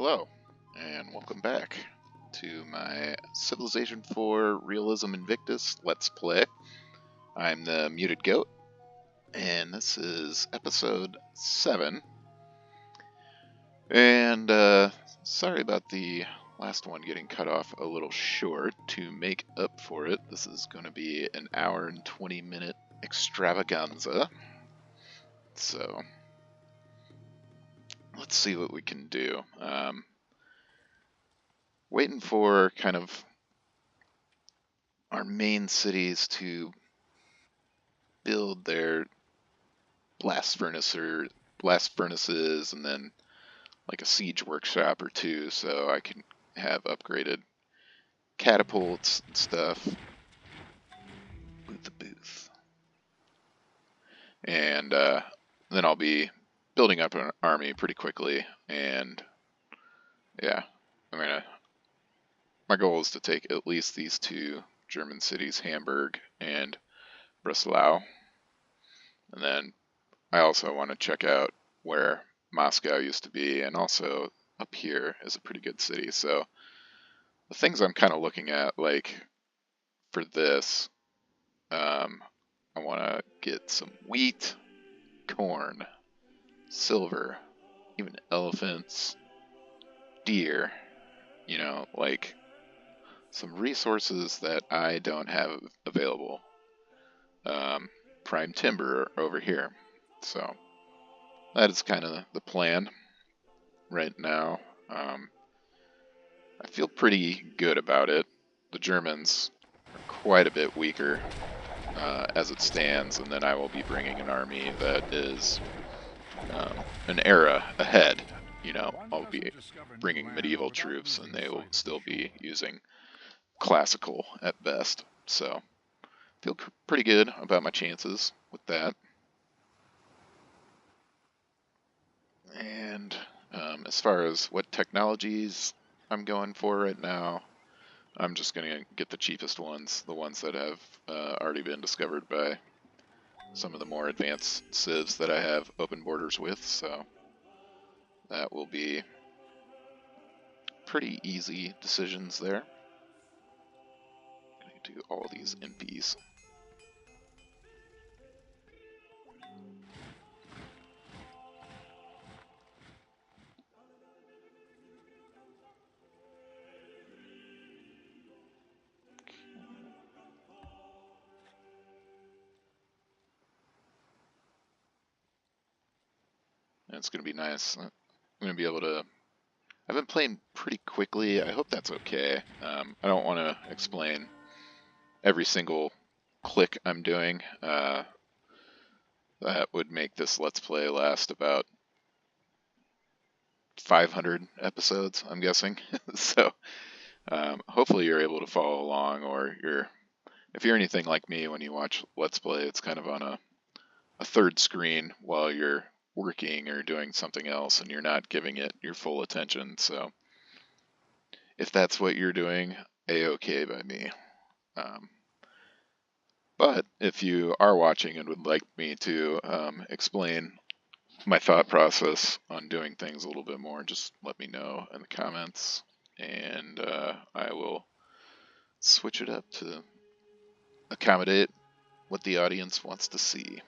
Hello, and welcome back to my Civilization 4 Realism Invictus Let's Play. I'm the Muted Goat, and this is episode 7. And sorry about the last one getting cut off a little short. To make up for it, this is going to be an hour and 20-minute extravaganza. So let's see what we can do. Waiting for kind of our main cities to build their blast furnaces, and then like a siege workshop or two, so I can have upgraded catapults and stuff. Booth. And then I'll be building up an army pretty quickly, and yeah, my goal is to take at least these two German cities, Hamburg and Breslau. And then I also want to check out where Moscow used to be, and also up here is a pretty good city. So the things I'm kind of looking at, like for this, I want to get some wheat, corn, silver, even elephants, deer, like some resources that I don't have available. Prime timber over here. So that is kind of the plan right now. I feel pretty good about it. The Germans are quite a bit weaker as it stands, and then I will be bringing an army that is an era ahead. I'll be bringing medieval troops, and they will still be using classical at best. So feel pretty good about my chances with that. And as far as what technologies I'm going for right now, I'm just going to get the cheapest ones, the ones that have already been discovered by some of the more advanced civs that I have open borders with, so that will be pretty easy decisions there. I'm going to do all these impies. And it's going to be nice. I'm going to be able to... I've been playing pretty quickly. I hope that's okay. I don't want to explain every single click I'm doing. That would make this Let's Play last about 500 episodes, I'm guessing. So hopefully you're able to follow along, or if you're anything like me, when you watch Let's Play, it's kind of on a third screen while you're working or doing something else, and you're not giving it your full attention. So if that's what you're doing, a-okay by me. But if you are watching and would like me to explain my thought process on doing things a little bit more, just let me know in the comments, and I will switch it up to accommodate what the audience wants to see.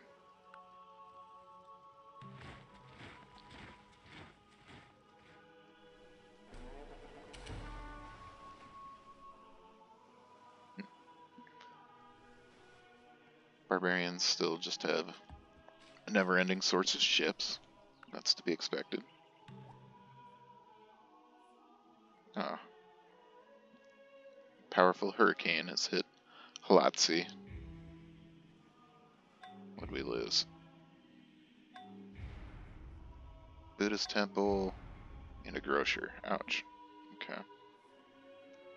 Barbarians still just have a never-ending source of ships. That's to be expected. Ah. Powerful hurricane has hit Halatsi. What did we lose? Buddhist temple and a grocer. Ouch. Okay.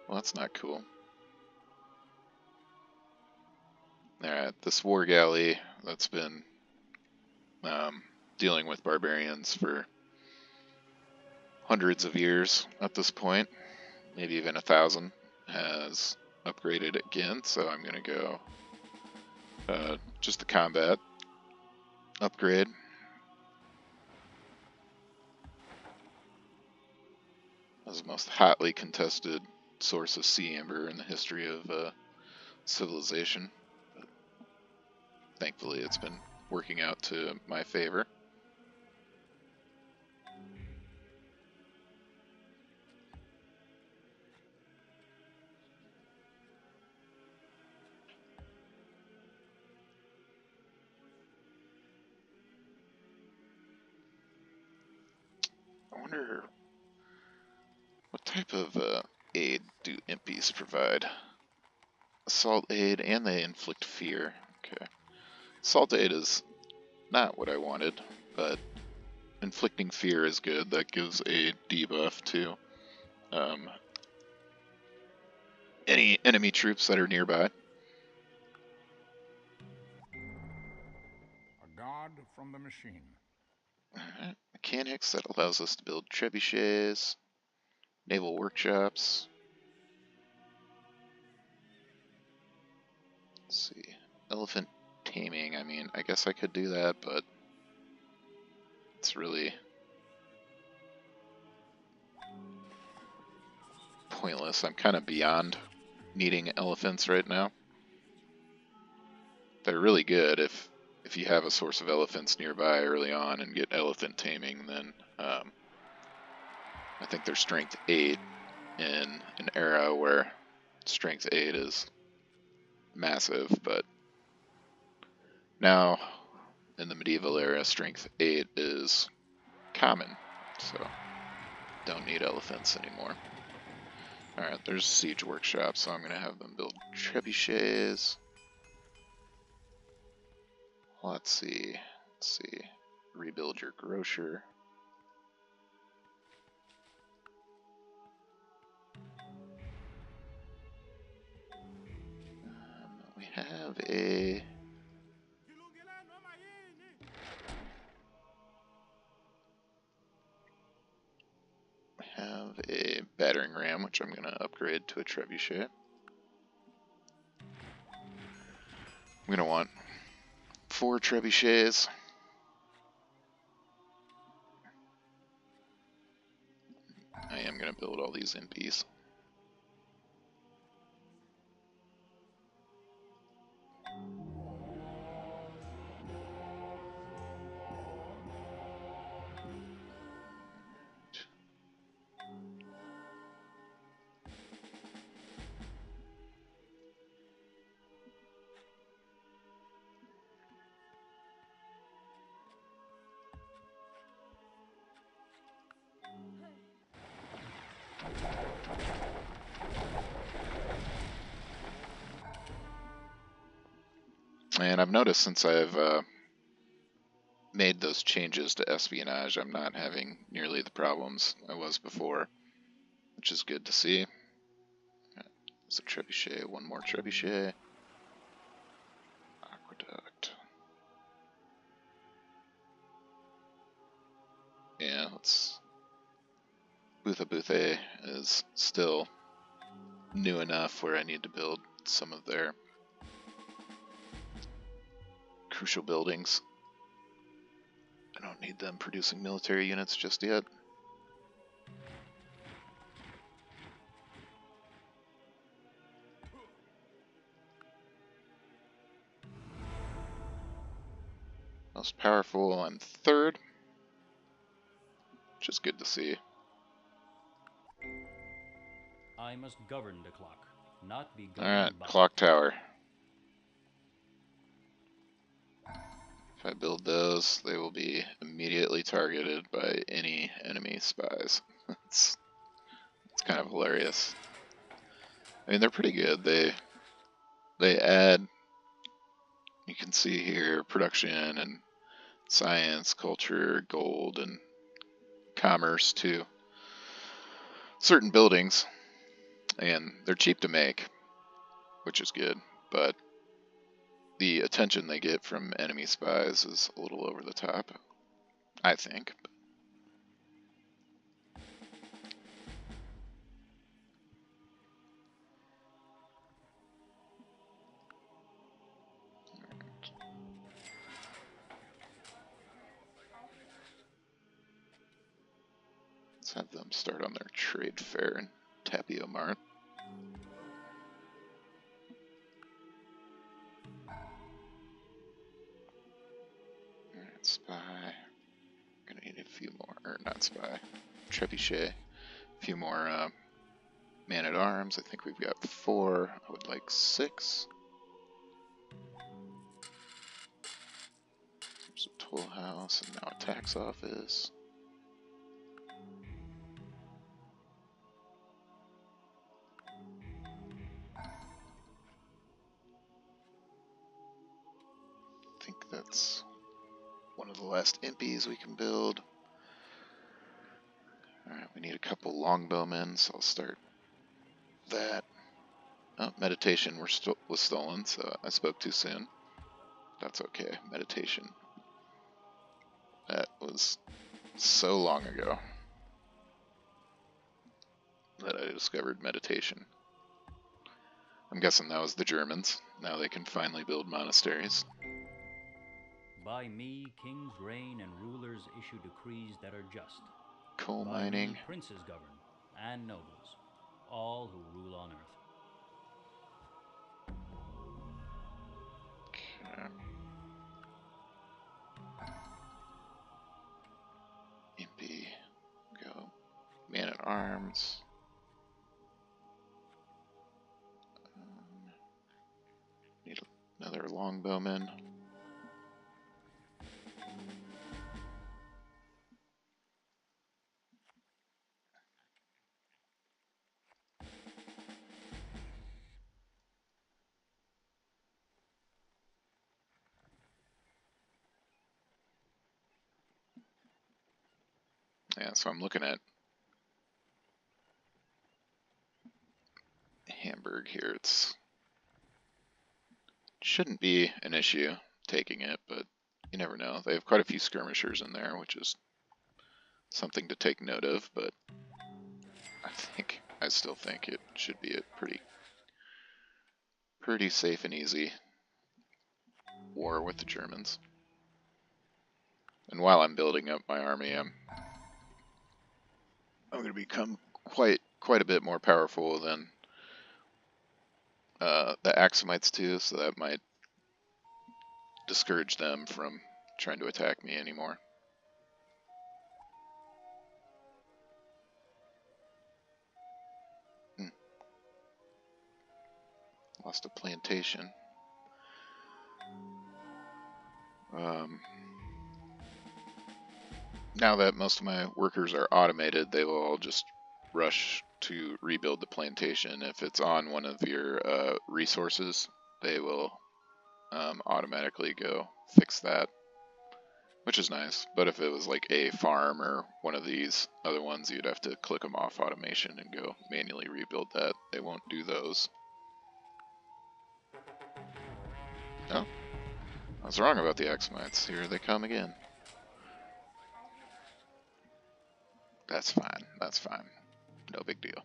Well, that's not cool. Alright, this war galley that's been dealing with barbarians for hundreds of years at this point, maybe even 1,000, has upgraded again, so I'm going to go just the combat upgrade. was the most hotly contested source of sea amber in the history of civilization. But thankfully, it's been working out to my favor. I wonder what type of aid do impies provide? Assault aid, and they inflict fear. Okay. Assault aid is not what I wanted, but inflicting fear is good. That gives a debuff to any enemy troops that are nearby. A god from the machine. Alright. Mechanics, that allows us to build trebuchets, naval workshops. Let's see. Elephant taming, I mean, I guess I could do that, but it's really pointless. I'm kind of beyond needing elephants right now. They're really good if you have a source of elephants nearby early on and get elephant taming, then I think they're strength 8 in an era where strength 8 is massive, but now in the medieval era, strength 8 is common, so don't need elephants anymore. Alright, there's siege workshop, so I'm going to have them build trebuchets. Let's see. Rebuild your grocer. We have a battering ram, which I'm going to upgrade to a trebuchet. I'm going to want 4 trebuchets. I am going to build all these impies. And I've noticed since I've made those changes to espionage, I'm not having nearly the problems I was before, which is good to see. There's a trebuchet, one more trebuchet. Aqueduct. Yeah, let's... Buthe is still new enough where I need to build some of their crucial buildings. I don't need them producing military units just yet. Most powerful, I'm 3rd, which is good to see. I must govern the clock, not be governed Alright, by clock tower. If I build those, they will be immediately targeted by any enemy spies. it's kind of hilarious. I mean, they're pretty good. They add, you can see here, production and science, culture, gold, and commerce to certain buildings. And they're cheap to make, which is good, but the attention they get from enemy spies is a little over the top, I think. Let's have them start on their trade fair in Tapio Mart. Alright, spy. Gonna need a few more, or not spy, trebuchet. A few more man-at-arms. I think we've got 4. I would like 6. There's a toll house and now a tax office. I think that's one of the last impies we can build. Alright, we need a couple longbowmen, so I'll start that. Oh, meditation was stolen, so I spoke too soon. That's okay. Meditation. That was so long ago that I discovered meditation. I'm guessing that was the Germans. Now they can finally build monasteries. By me, kings reign and rulers issue decrees that are just. Coal By mining. me, princes govern, and nobles, all who rule on earth. Okay. Impy. Go. Man at arms. Need another longbowman. Yeah, so I'm looking at Hamburg here. It shouldn't be an issue taking it, but you never know. They have quite a few skirmishers in there, which is something to take note of, but I still think it should be a pretty safe and easy war with the Germans. And while I'm building up my army, I'm going to become quite a bit more powerful than the Axumites too, so that might discourage them from trying to attack me anymore. Lost a plantation. Now that most of my workers are automated, they will all just rush to rebuild the plantation. If it's on one of your resources, they will automatically go fix that, which is nice. But if it was like a farm or one of these other ones, you'd have to click them off automation and go manually rebuild that. They won't do those. Oh, I was wrong about the Axumites. Here they come again. That's fine. That's fine. No big deal.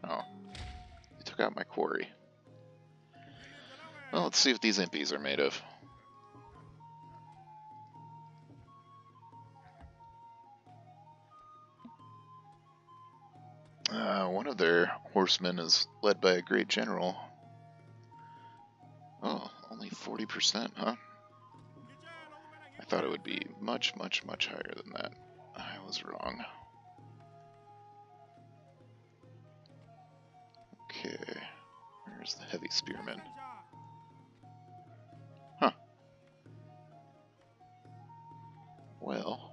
Oh, they took out my quarry. Well, let's see what these impies are made of. One of their horsemen is led by a great general. Oh, only 40%, huh? I thought it would be much higher than that. I was wrong. Okay, where's the heavy spearman? Huh. Well.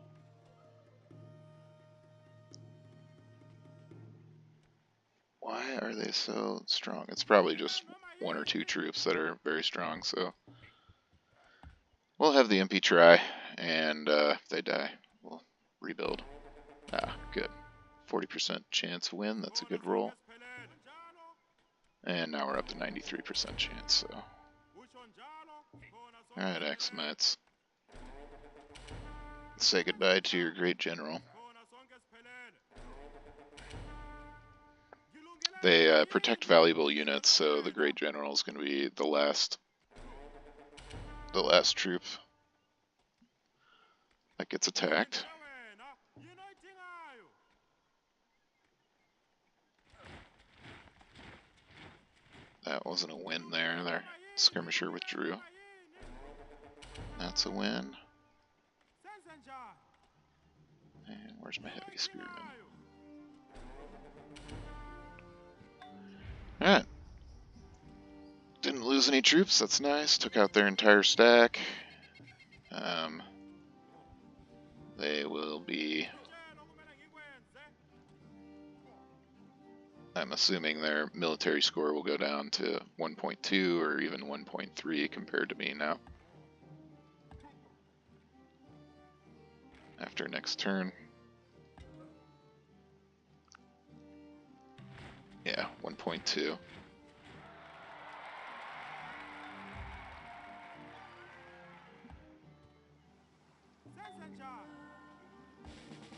Why are they so strong? It's probably just 1 or 2 troops that are very strong, so we'll have the MP try, and if they die, we'll rebuild. Ah, good. 40% chance win, that's a good roll. And now we're up to 93% chance, so. Alright, Axumites. Say goodbye to your great general. They protect valuable units, so the Great General is going to be the last troop that gets attacked. That wasn't a win there. Their skirmisher withdrew. That's a win. And where's my heavy spearman? Alright. Didn't lose any troops, that's nice. Took out their entire stack. They will be... I'm assuming their military score will go down to 1.2 or even 1.3 compared to me now. After next turn. Yeah, 1.2.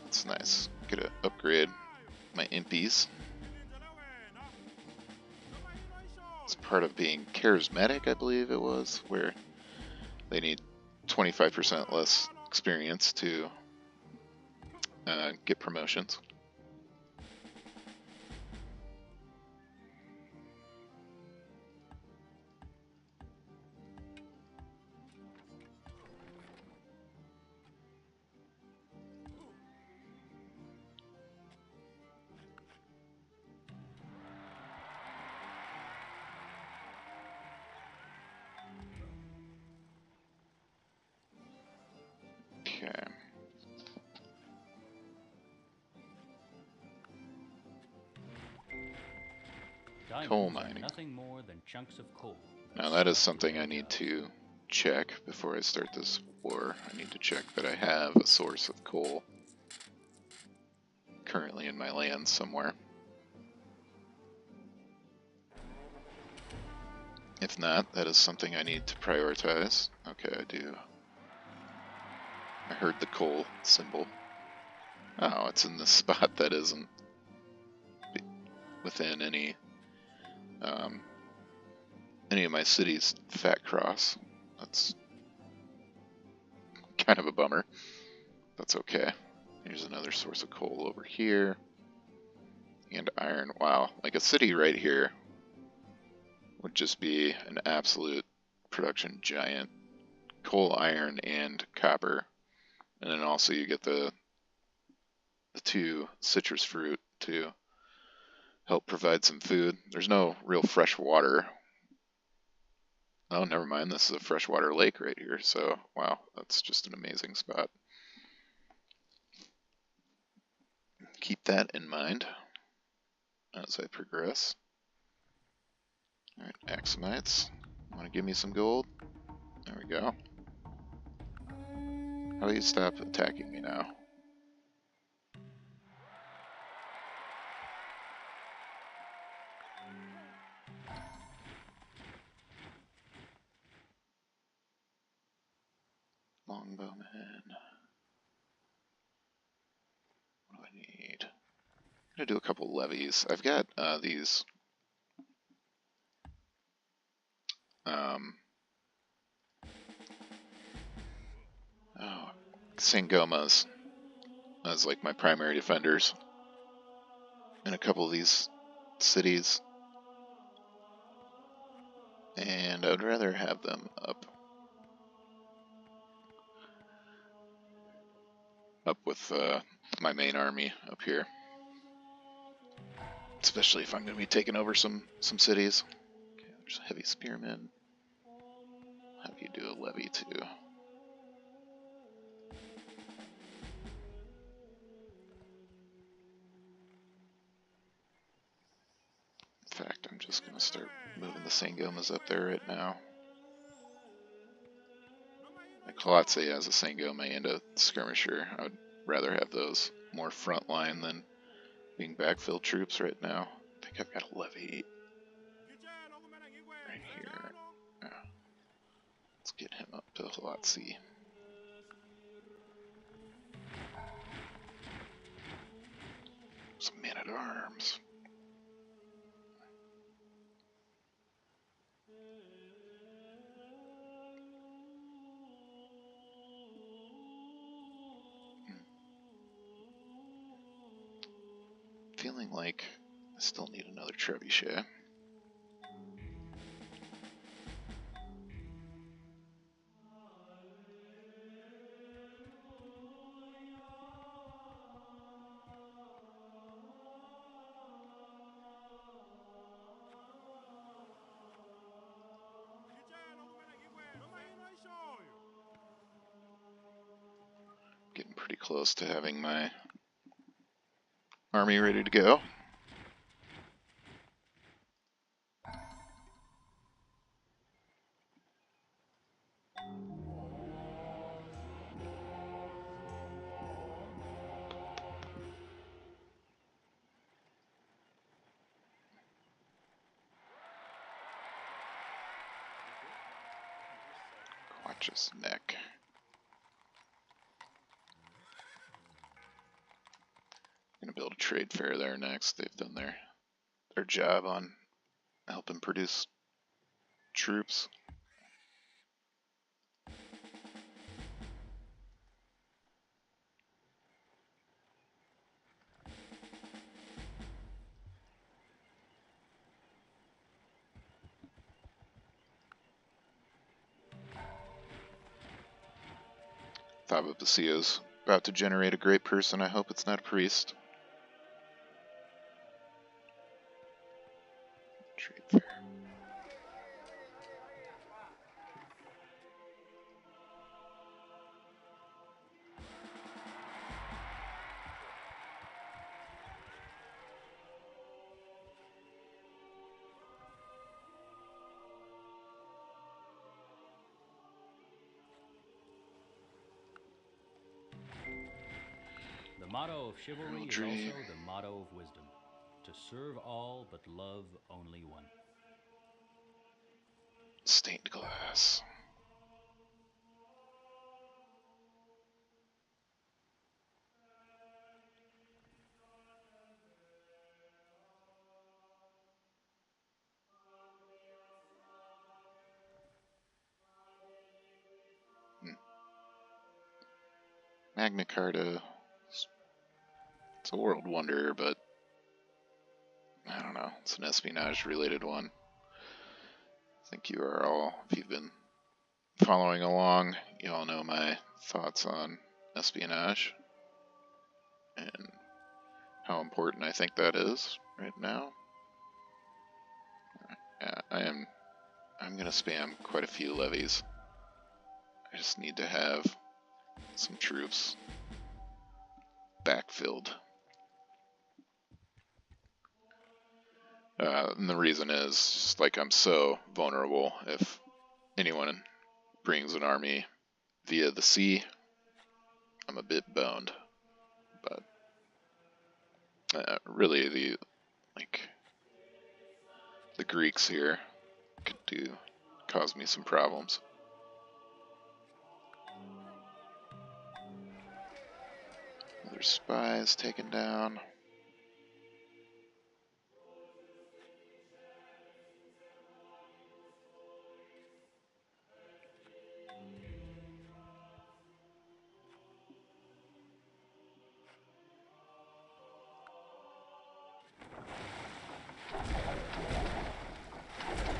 That's nice. Gotta upgrade my impies. It's part of being charismatic, I believe it was, where they need 25% less experience to get promotions. Okay. Coal mining. Nothing more than chunks of coal. Now that is something I need to check before I start this war. I need to check that I have a source of coal currently in my land somewhere. If not, that is something I need to prioritize. Okay, I do. I heard the coal symbol. Oh, it's in this spot that isn't within any of my cities' fat cross. That's kind of a bummer. That's okay. Here's another source of coal over here. And iron. Wow, like a city right here would just be an absolute production giant. Coal, iron, and copper. And then also you get the two citrus fruit to help provide some food. There's no real fresh water. Oh, never mind. This is a freshwater lake right here. So, wow, that's just an amazing spot. Keep that in mind as I progress. Alright, Axomites. Want to give me some gold? There we go. How do you stop attacking me now? Longbowman. What do I need? I'm gonna do a couple levies. I've got these Sangomas as like my primary defenders in a couple of these cities. And I would rather have them up with my main army up here. Especially if I'm going to be taking over some cities. Okay, there's a heavy spearman. How do you do a levy too? In fact, I'm just going to start moving the Sangomas up there right now. My Kalatse has a Sangoma and a skirmisher. I would rather have those more frontline than being backfill troops right now. I think I've got a levy right here. Yeah. Let's get him up to Kalatse. Some men-at-arms. feeling like I still need another trebuchet. Getting pretty close to having my army ready to go. Watch his neck. Gonna build a trade fair there next. They've done their job on helping produce troops. Thavabasio's about to generate a great person. I hope it's not a priest. Trade fair. The motto of chivalry is Heraldry. also the motto of wisdom. To serve all but love only one. Stained glass. Magna Carta. It's a world wonder, but I don't know. It's an espionage-related one. I think you are all, if you've been following along, you all know my thoughts on espionage and how important I think that is right now. I'm gonna spam quite a few levies. I just need to have some troops backfilled. And the reason is just like I'm so vulnerable. If anyone brings an army via the sea, I'm a bit boned. But really, the Greeks here could cause me some problems. Other spies taken down.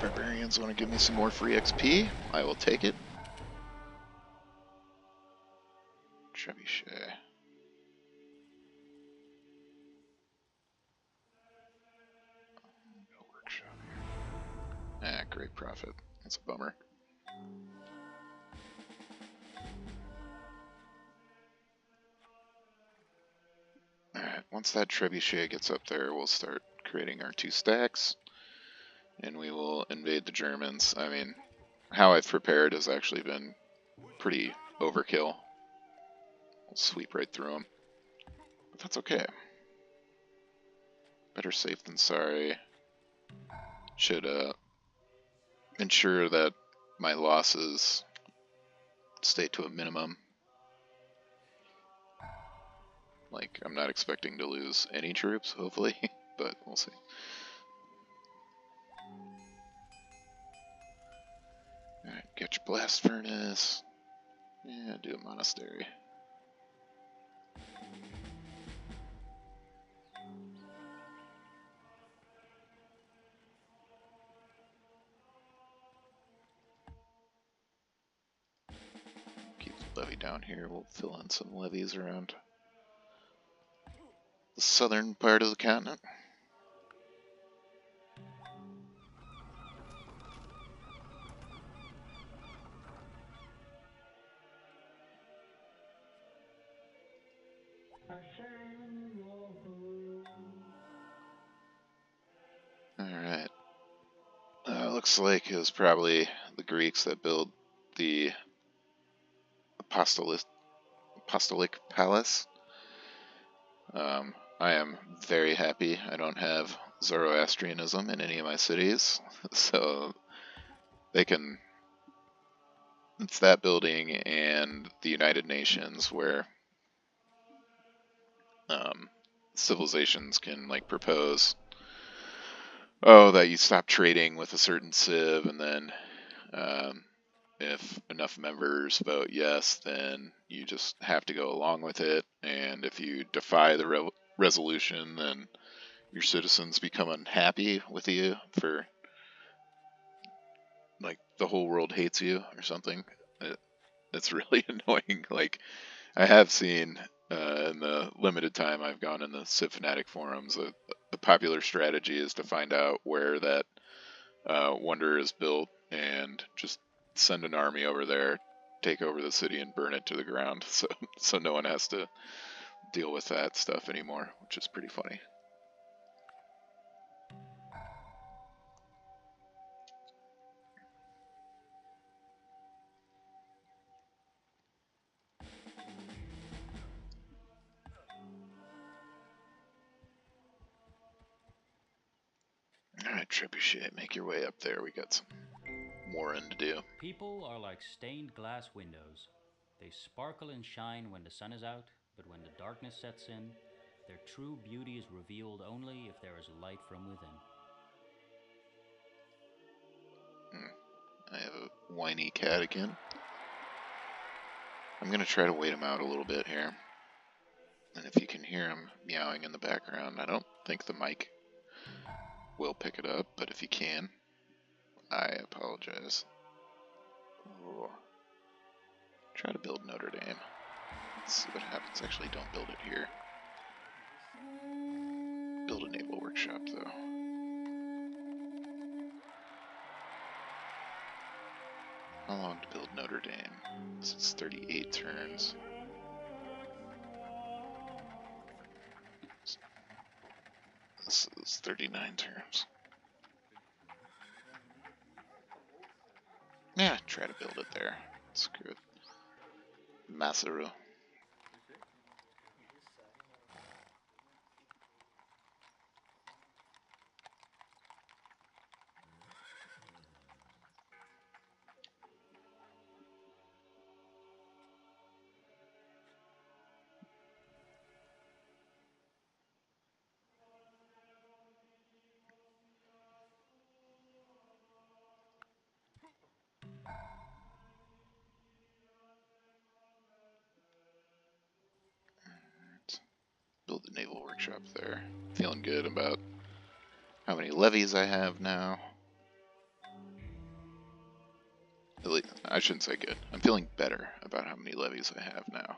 Barbarians want to give me some more free XP. I will take it. Trebuchet. No workshop here. Great profit. That's a bummer. Alright, once that trebuchet gets up there, we'll start creating our 2 stacks. And we will invade the Germans. I mean, how I've prepared has actually been pretty overkill. We'll sweep right through them. But that's okay. Better safe than sorry. Should ensure that my losses stay to a minimum. Like, I'm not expecting to lose any troops, hopefully, but we'll see. Alright, get your blast furnace. Yeah, do a monastery. down here. We'll fill in some levies around the southern part of the continent. Alright. Looks like it was probably the Greeks that built the Apostolic Palace. I am very happy I don't have Zoroastrianism in any of my cities, so they can. It's that building and the United Nations where civilizations can like propose, oh, that you stop trading with a certain civ, and then if enough members vote yes, then you just have to go along with it, and if you defy the resolution, then your citizens become unhappy with you for, like, the whole world hates you or something. It's really annoying. Like, I have seen in the limited time I've gone in the Civ Fanatic forums, the popular strategy is to find out where that wonder is built and just send an army over there, take over the city, and burn it to the ground. So no one has to deal with that stuff anymore, which is pretty funny. Alright, Trebuchet, make your way up there. We got some warring to do. People are like stained glass windows. They sparkle and shine when the sun is out, but when the darkness sets in, their true beauty is revealed only if there is light from within. I have a whiny cat again. I'm going to try to wait him out a little bit here. And if you can hear him meowing in the background, I don't think the mic will pick it up, but if you can, I apologize. Oh. Try to build Notre Dame. Let's see what happens. Actually, don't build it here. Build a naval workshop, though. How long to build Notre Dame? This is 38 turns. This is 39 turns. Yeah, try to build it there. Screw it. Masaru. Build the naval workshop there. Feeling good about how many levies I have now. I shouldn't say good. I'm feeling better about how many levies I have now.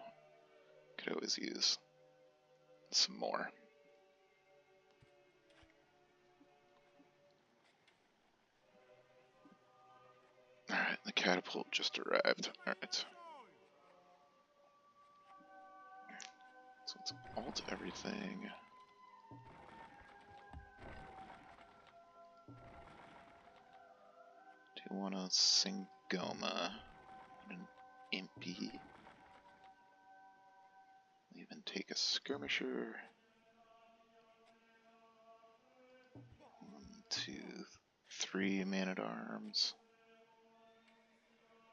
Could always use some more. Alright, the catapult just arrived. Alright. So let's alt everything. Do you want a Singoma and an Impy? Even take a skirmisher. 1, 2, 3 man-at-arms.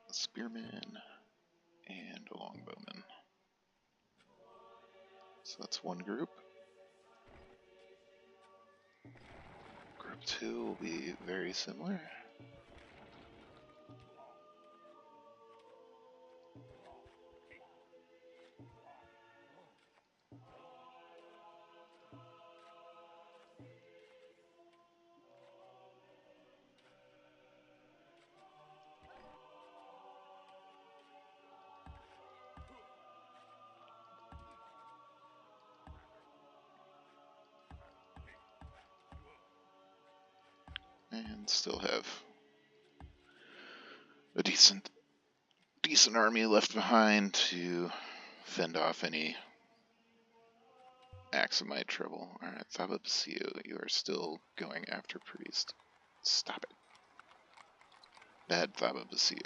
A spearman and a longbowman. So that's one group. Group 2 will be very similar. And still have a decent army left behind to fend off any Axumite trouble. Alright, Thaba Basio, you are still going after Priest. Stop it. Bad Thaba Basio.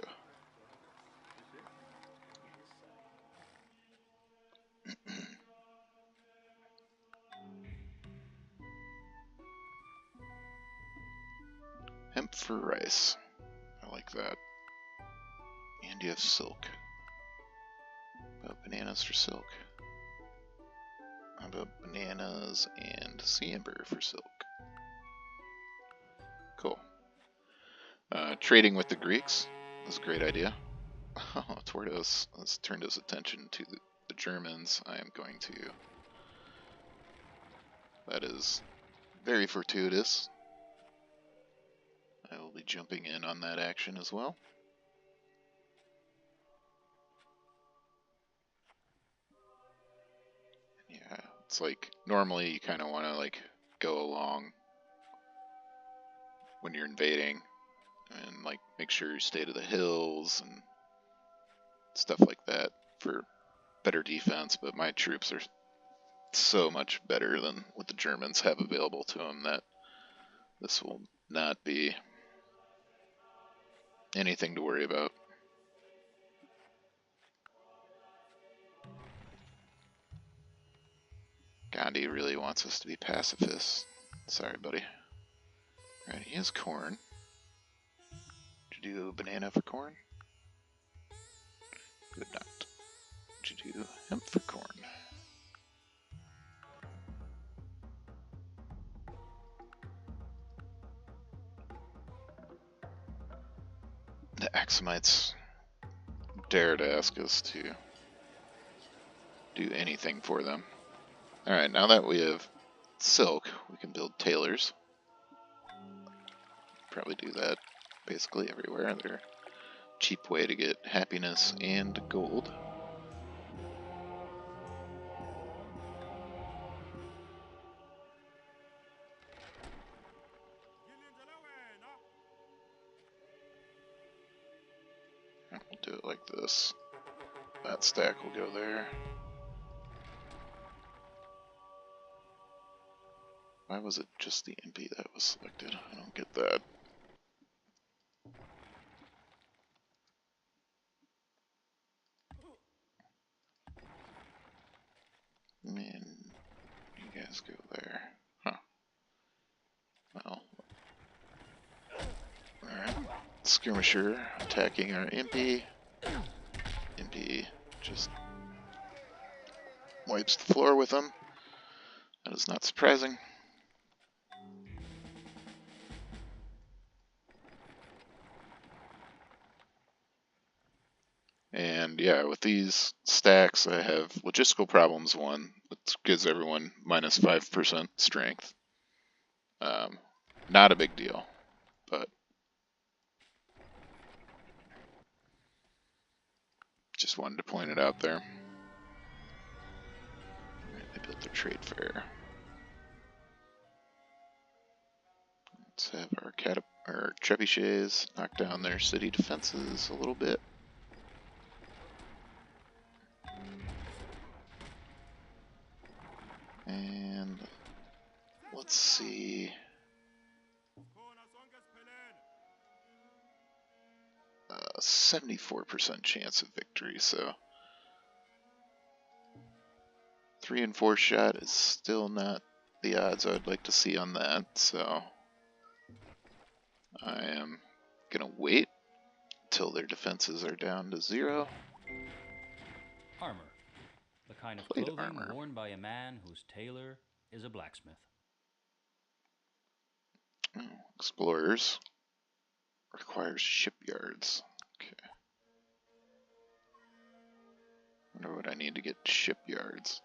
Hemp for rice. I like that. And you have silk. How about bananas for silk? How about bananas and sea amber for silk? Cool. Trading with the Greeks was a great idea. Oh, Tordos has turned his attention to the Germans. I am going to... That is very fortuitous. I will be jumping in on that action as well. Yeah, it's like, normally you kind of want to like go along when you're invading and like make sure you stay to the hills and stuff like that for better defense, but my troops are so much better than what the Germans have available to them that this will not be anything to worry about. Gandhi really wants us to be pacifists. Sorry, buddy. Alright, he has corn. Did you do a banana for corn? Good not. Did you do hemp for corn? The Axumites dare to ask us to do anything for them. Alright, now that we have silk, we can build tailors. Probably do that basically everywhere. They're a cheap way to get happiness and gold. We'll do it like this. That stack will go there. Why was it just the MP that was selected? I don't get that. Man, you guys go there. Huh. Well. Alright. Skirmisher attacking our MP. MP just wipes the floor with him. That is not surprising. And yeah, with these stacks, I have logistical problems. One, it gives everyone minus 5% strength. Not a big deal, but just wanted to point it out there. Right, they built their trade fair. Let's have our trebuchets knock down their city defenses a little bit. And let's see. 74% chance of victory, so 3 and 4 shot is still not the odds I would like to see on that, so I am gonna wait till their defenses are down to 0. Armor. The kind of Plate clothing armor. worn by a man whose tailor is a blacksmith. Oh, explorers. Requires shipyards. Okay. Wonder what I need to get shipyards.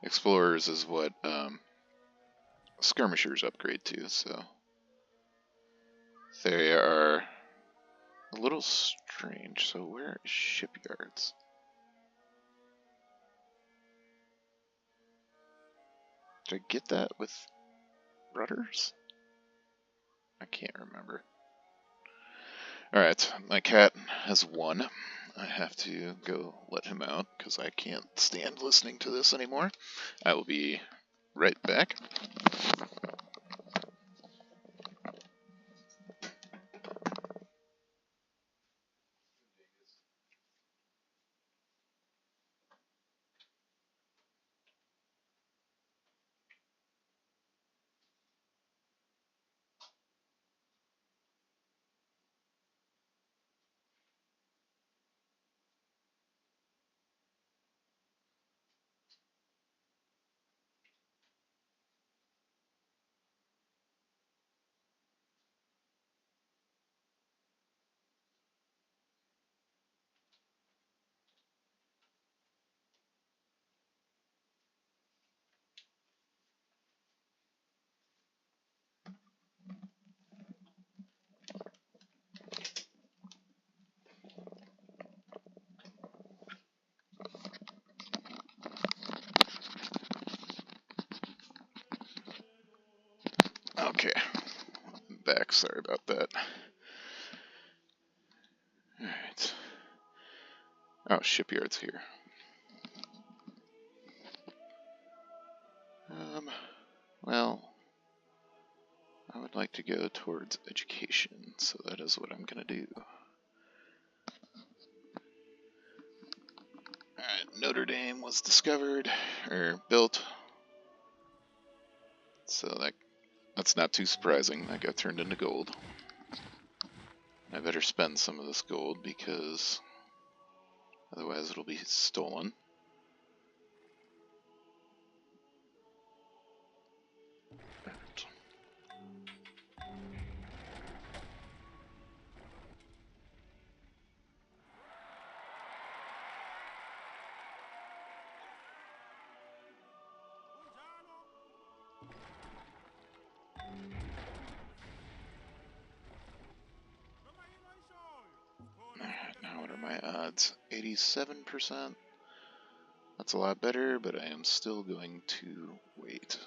Explorers is what skirmishers upgrade to, so they are a little strange. So where is shipyards? Did I get that with rudders? I can't remember. Alright, my cat has won. I have to go let him out because I can't stand listening to this anymore. I will be right back. Okay, I'm back. Sorry about that. Alright. Oh, shipyard's here. Well, I would like to go towards education, so that is what I'm gonna do. Alright, Notre Dame was discovered, or built. So that's not too surprising. That got turned into gold. I better spend some of this gold because otherwise it'll be stolen. Alright, now what are my odds? 87%. That's a lot better, but I am still going to wait.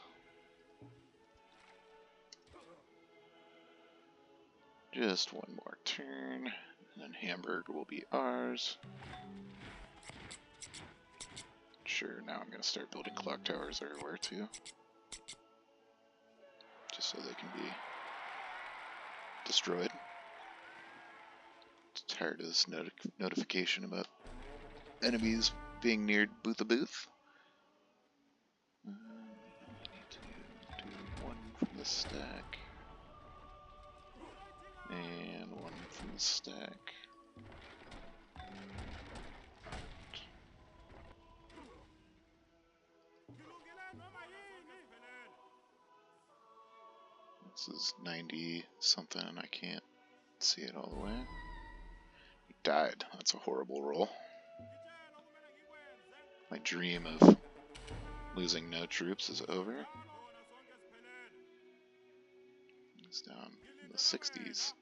Just one more turn, and then Hamburg will be ours. Sure, now I'm going to start building clock towers everywhere too. Just so they can be destroyed. Tired of this notification about enemies being near Booth a Booth. I need to do one from the stack. And one from the stack. This is 90 something, I can't see it all the way. He died. That's a horrible roll. My dream of losing no troops is over. He's down in the 60s.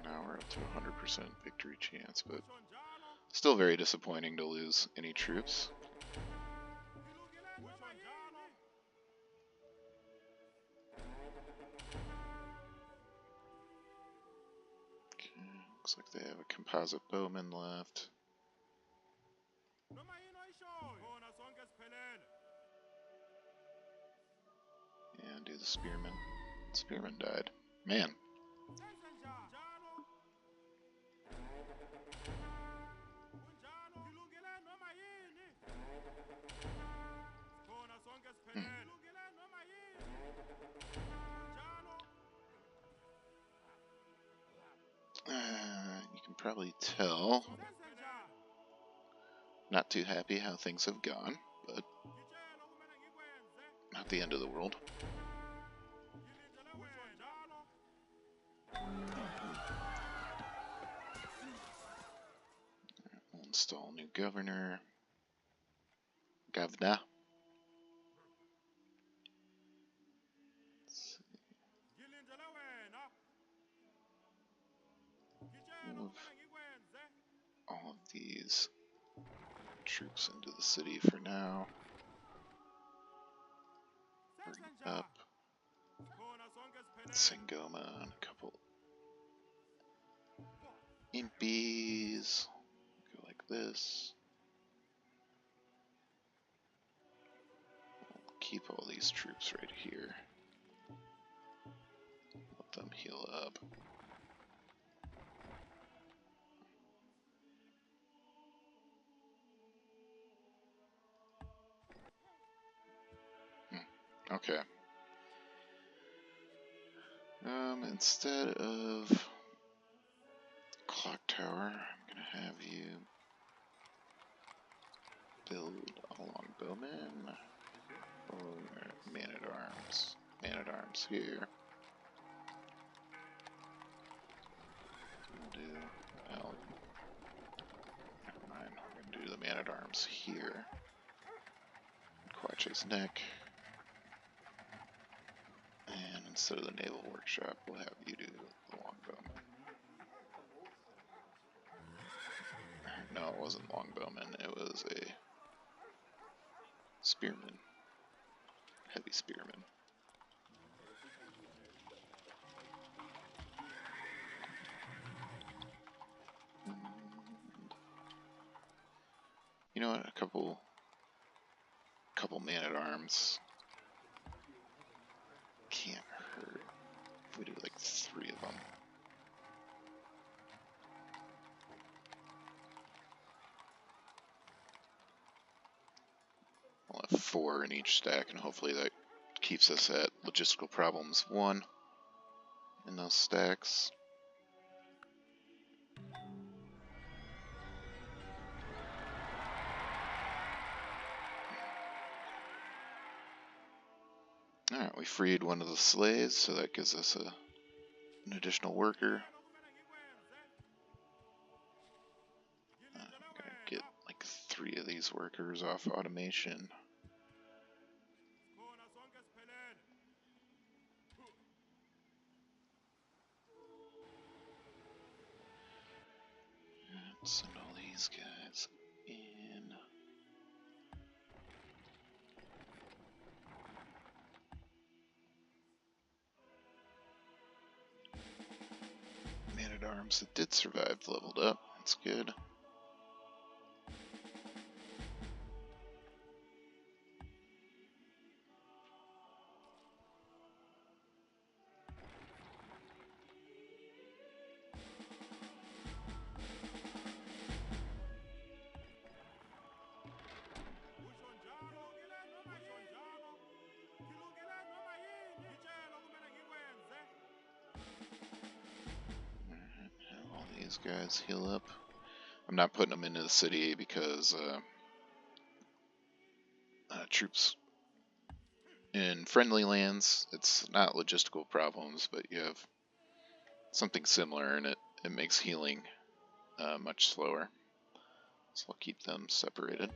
Now we're up to 100% victory chance, but still very disappointing to lose any troops. Okay, looks like they have a composite bowman left. And do the spearman. Spearman died. Man. You can probably tell. Not too happy how things have gone, but not the end of the world. We'll install new governor. Governor. Move all of these troops into the city for now. Bring up Sangoma and a couple impies. Go like this. We'll keep all these troops right here. Let them heal up. Okay. Instead of clock tower, I'm gonna have you build a longbowman or man-at-arms. Man-at-arms here. We'll do, well, never mind. We're gonna do the man-at-arms here. Quache's neck. And instead of the naval workshop, we'll have you do the longbowman. No, it wasn't longbowman, it was a spearman. Heavy spearman. And you know what, a couple man-at-arms can't hurt if we do like 3 of them. We'll have 4 in each stack, and hopefully that keeps us at logistical problems 1 in those stacks. Alright, we freed one of the slaves, so that gives us an additional worker. I'm gonna get like 3 of these workers off automation. And send all these guys in. Man-at-arms that did survive leveled up. That's good. These guys heal up. I'm not putting them into the city because troops in friendly lands, it's not logistical problems, but you have something similar, and it makes healing much slower. So I'll keep them separated.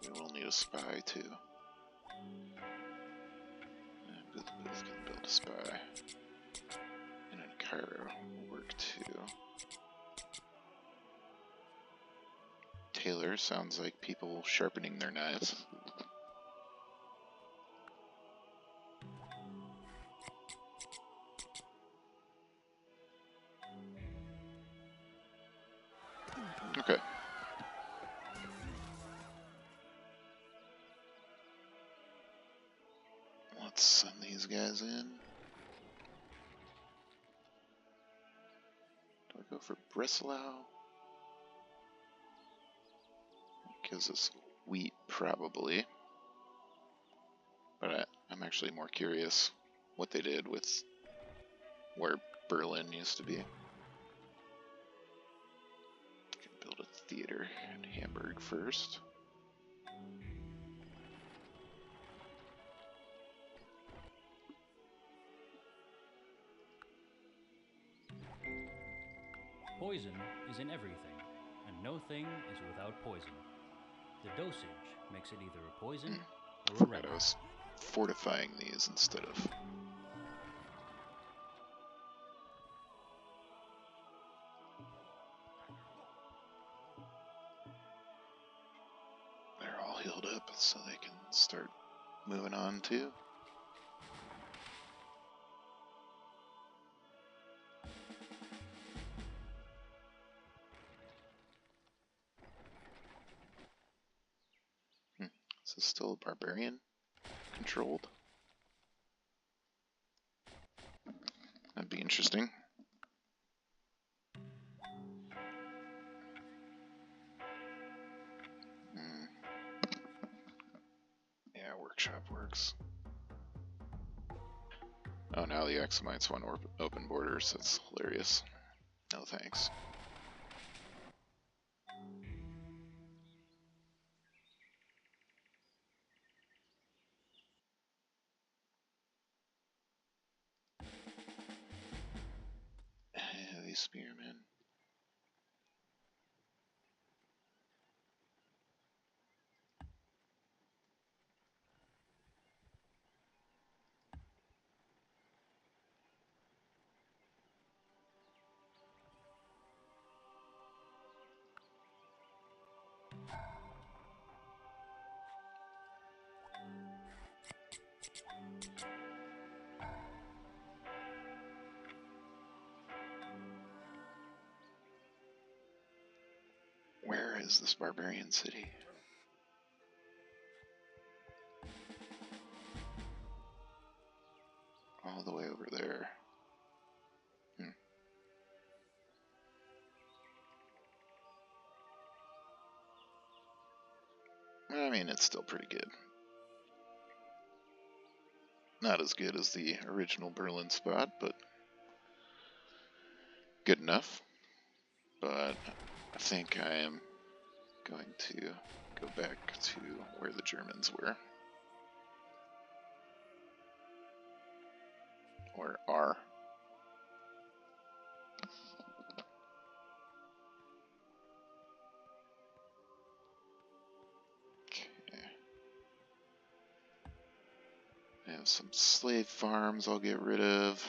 We will need a spy too. Both can build a spy. And in Cairo will work too. Taylor sounds like people sharpening their knives. Okay. Let's send these guys in. Do I go for Breslau? Gives us wheat, probably. But I'm actually more curious what they did with where Berlin used to be. Can build a theater in Hamburg first. Poison is in everything, and no thing is without poison. The dosage makes it either a poison or a Forgot remedy. I was fortifying these instead of... They're all healed up so they can start moving on too. Is this still barbarian controlled? That'd be interesting. Yeah, workshop works. Oh, now the Examites want open borders. That's hilarious. No thanks. Heavy spearmen. Where is this barbarian city? All the way over there. I mean, it's still pretty good. Not as good as the original Berlin spot, but good enough. But I think I am going to go back to where the Germans were. Or are. Okay. I have some slave farms I'll get rid of.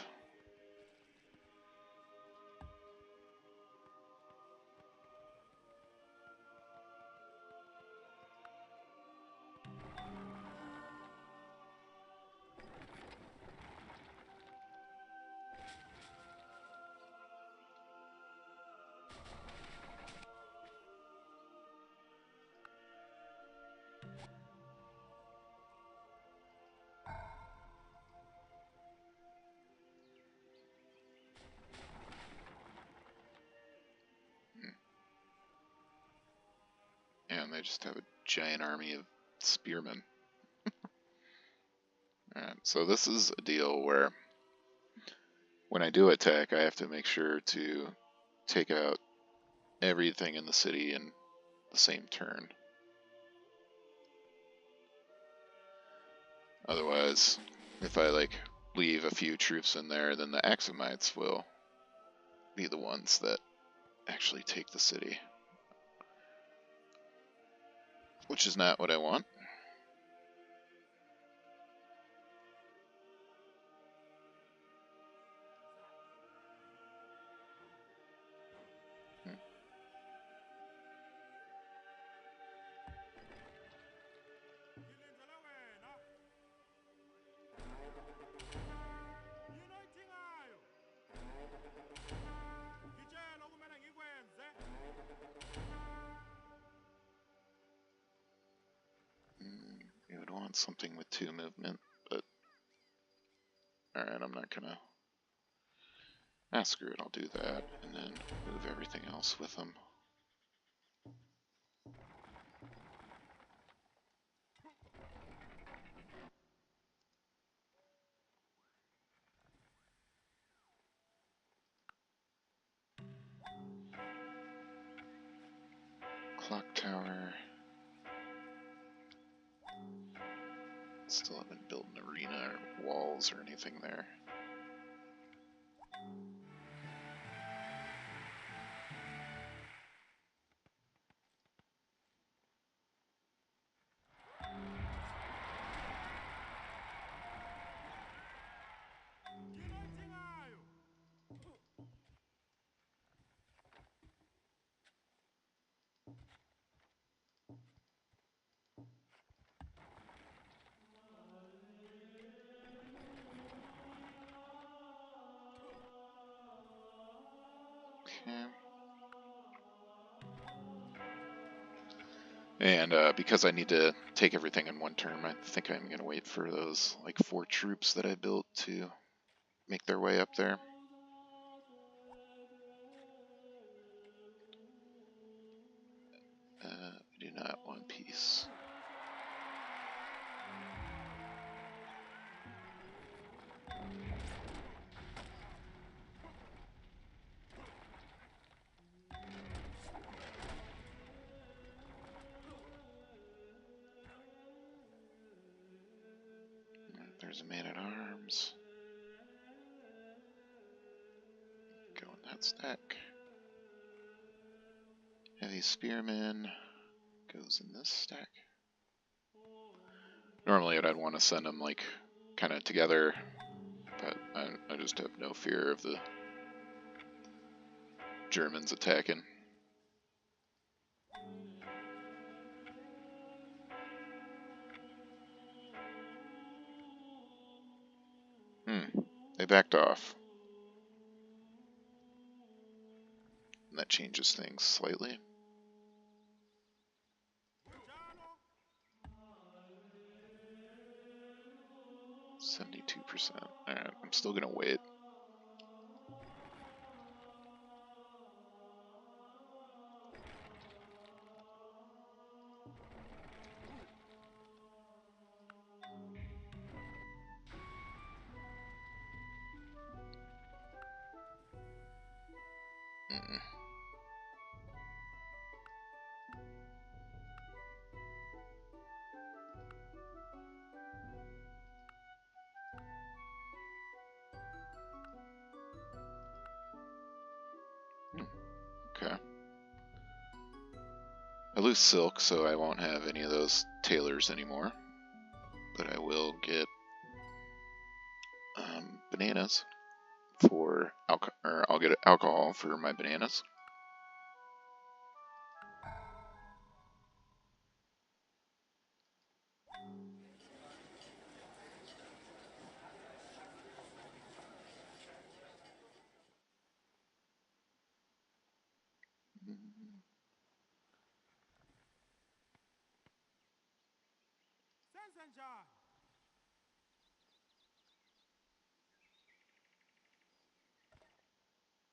And they just have a giant army of spearmen. Alright, so this is a deal where when I do attack, I have to make sure to take out everything in the city in the same turn. Otherwise, if I leave a few troops in there, then the Axumites will be the ones that actually take the city. Which is not what I want. You would want something with 2 movement, but alright, I'm not gonna... screw it, I'll do that, and then move everything else with them. Still haven't built an arena or walls or anything there. Okay. And because I need to take everything in one turn, I think I'm going to wait for those like 4 troops that I built to make their way up there. I do not want peace. There's a man-at-arms. Go in that stack. Heavy spearman goes in this stack. Normally I'd want to send them like kind of together, but I just have no fear of the Germans attacking. They backed off. And that changes things slightly. 72%. Alright, I'm still gonna wait. Okay. I lose silk, so I won't have any of those tailors anymore. But I will get bananas for alcohol, or I'll get alcohol for my bananas.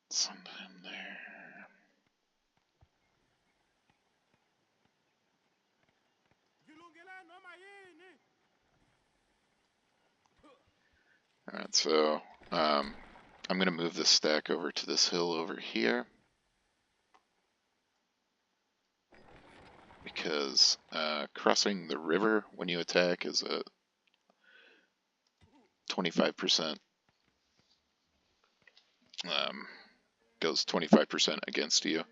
Sometime there. Alright, so I'm going to move this stack over to this hill over here. Because crossing the river when you attack is a 25%, goes 25% against you.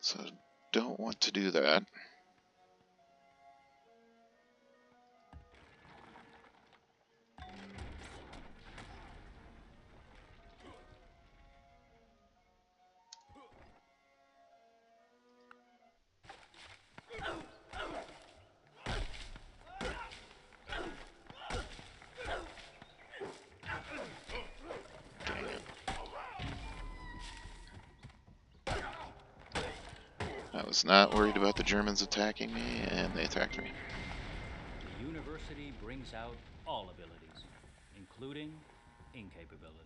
So don't want to do that. I was not worried about the Germans attacking me, and they attacked me. The university brings out all abilities, including incapability.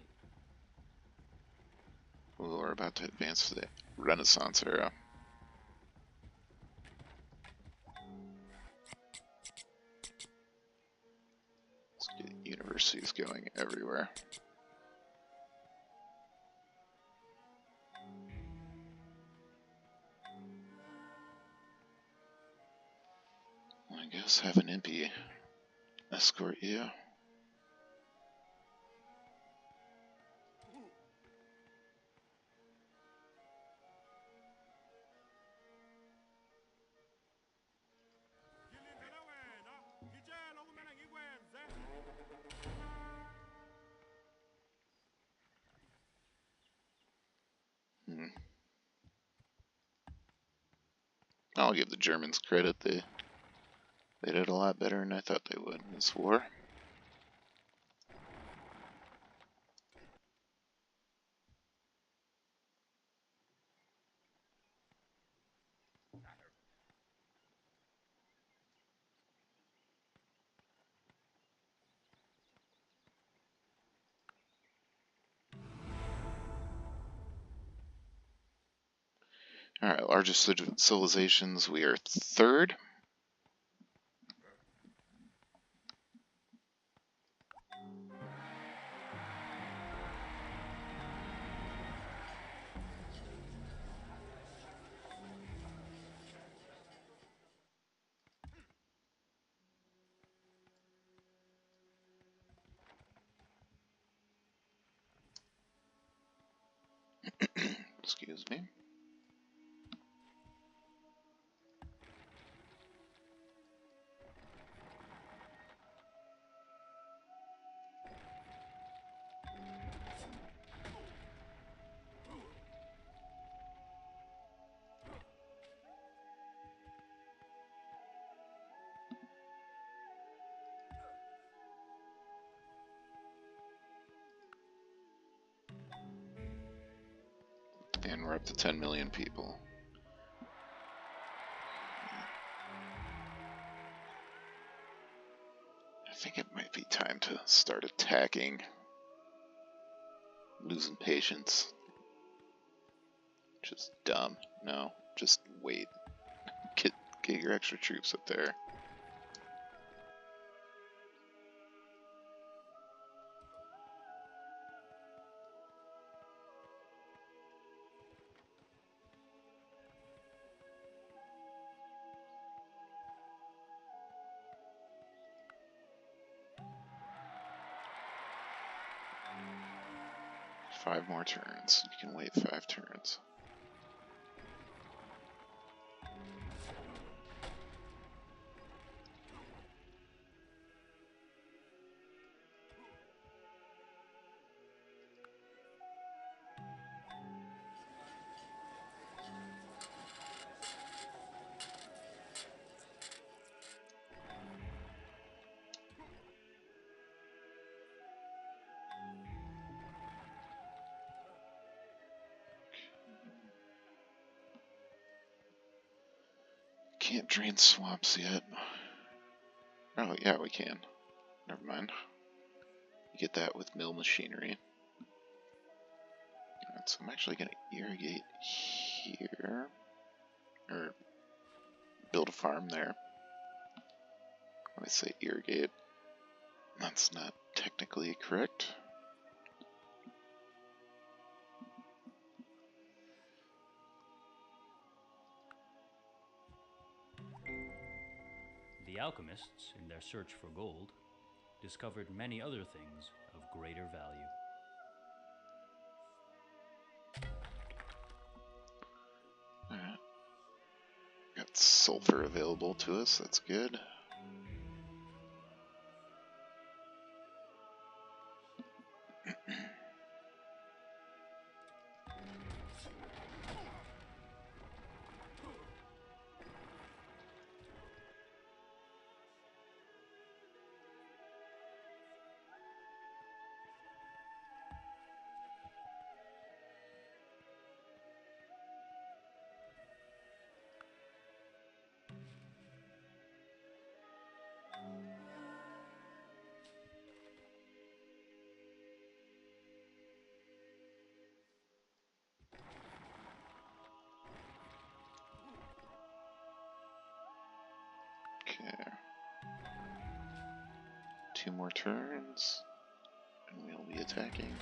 Ooh, we're about to advance to the Renaissance era. Let's get universities going everywhere. guess have an impy escort you. I'll give the Germans credit. They did a lot better than I thought they would in this war. Alright, largest civilizations, we are third. Excuse me. And we're up to 10 million people. I think it might be time to start attacking. Losing patience. Just dumb. No, just wait. Get your extra troops up there. Five more turns. You can wait 5 turns. Can't drain swamps yet. Oh, yeah, we can. Never mind. You get that with mill machinery. Alright, so I'm actually going to irrigate here. Or build a farm there. When I say irrigate, that's not technically correct. The alchemists, in their search for gold, discovered many other things of greater value. Alright. Got sulfur available to us, that's good. Okay. 2 more turns, and we'll be attacking.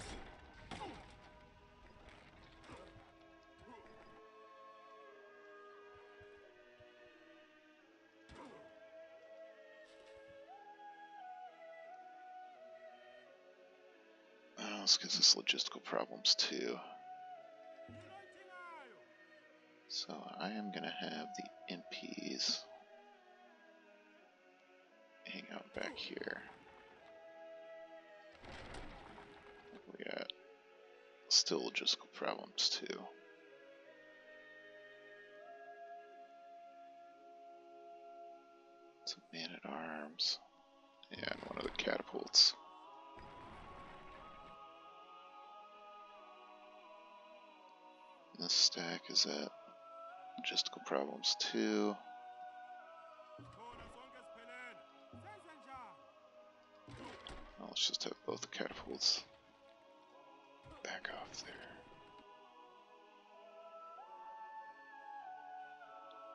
this gives us logistical problems too. So I am going to have the MPs hang out back here. We got still logistical problems too. Some man-at-arms. And one of the catapults. And this stack is at logistical problems too. Well, let's just have both the catapults back off there.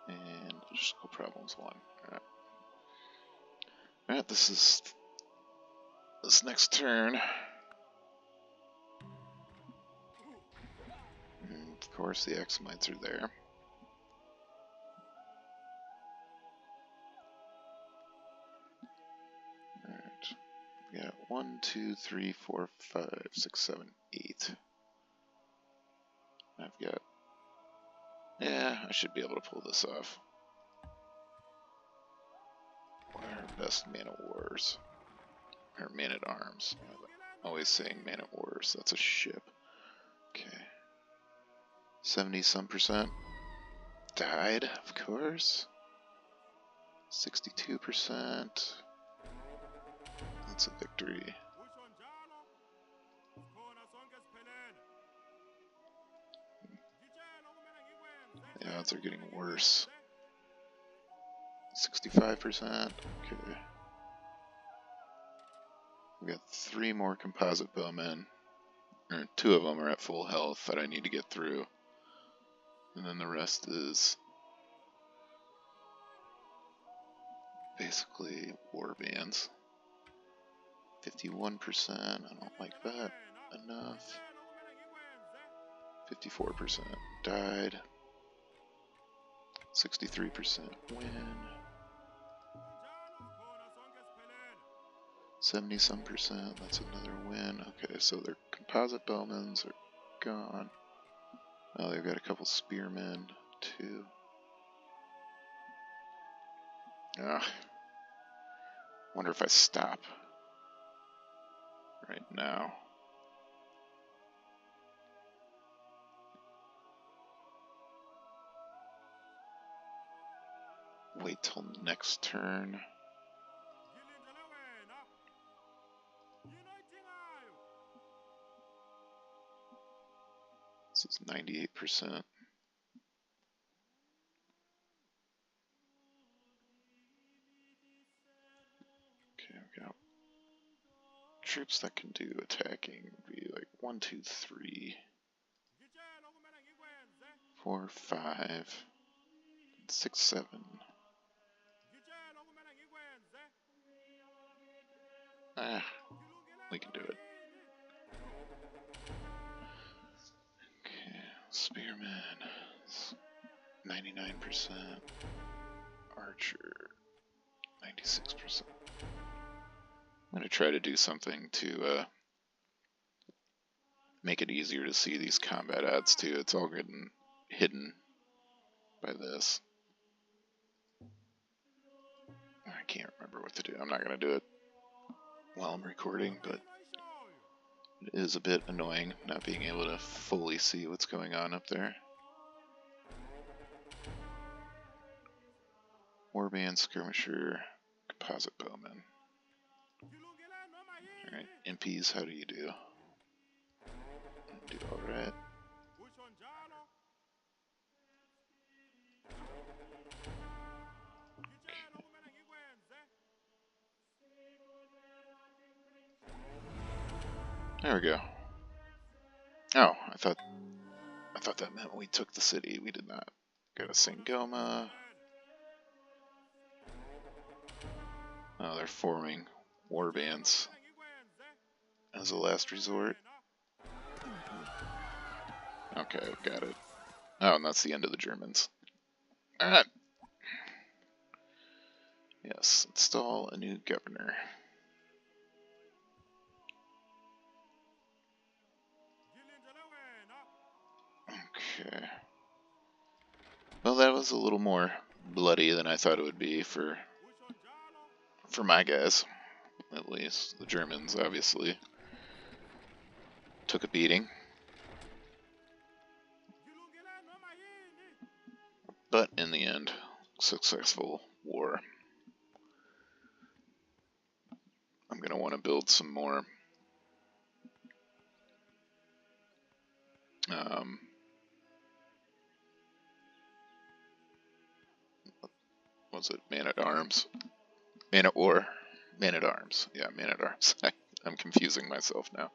And logistical problems 1. Alright. Alright, this next turn. And of course, the Axamites are there. Alright. We got 1, 2, 3, 4, 5, 6, 7, 8. I've got. Yeah, I should be able to pull this off. What are our best man-of-wars? Or man-at-arms. I'm always saying man-at-wars. That's a ship. Okay. 70-some%. Died, of course. 62%. That's a victory. The odds are getting worse. 65%. Okay. We got 3 more composite bowmen. Or 2 of them are at full health that I need to get through. And then the rest is basically war bands. 51%. I don't like that enough. 54% died. 63% win. 70-some%, that's another win. Okay, so their composite bowmen are gone. Oh, they've got a couple spearmen, too. Ah. Wonder if I stop right now. Wait till next turn. This is 98%. Okay, we got troops that can do attacking. Would be like 1, 2, 3, 4, 5, 6, 7. Ah, we can do it. Okay, spearman, 99%. Archer, 96%. I'm gonna try to do something to make it easier to see these combat odds too. It's all getting hidden by this. I can't remember what to do. I'm not gonna do it while I'm recording, but it is a bit annoying not being able to fully see what's going on up there. Warband, skirmisher, composite bowman. Alright, MPs, how do you do? Do alright. There we go. Oh, I thought that meant we took the city. We did not. Got a Sangoma. Oh, they're forming war bands as a last resort. Okay, got it. Oh, and that's the end of the Germans. Alright. Yes, install a new governor. Well, that was a little more bloody than I thought it would be for my guys, at least. The Germans, obviously, took a beating. But in the end, successful war. I'm going to want to build some more what's it? Man-at-Arms? Man-at-War? Man-at-Arms. Yeah, Man-at-Arms. I'm confusing myself now.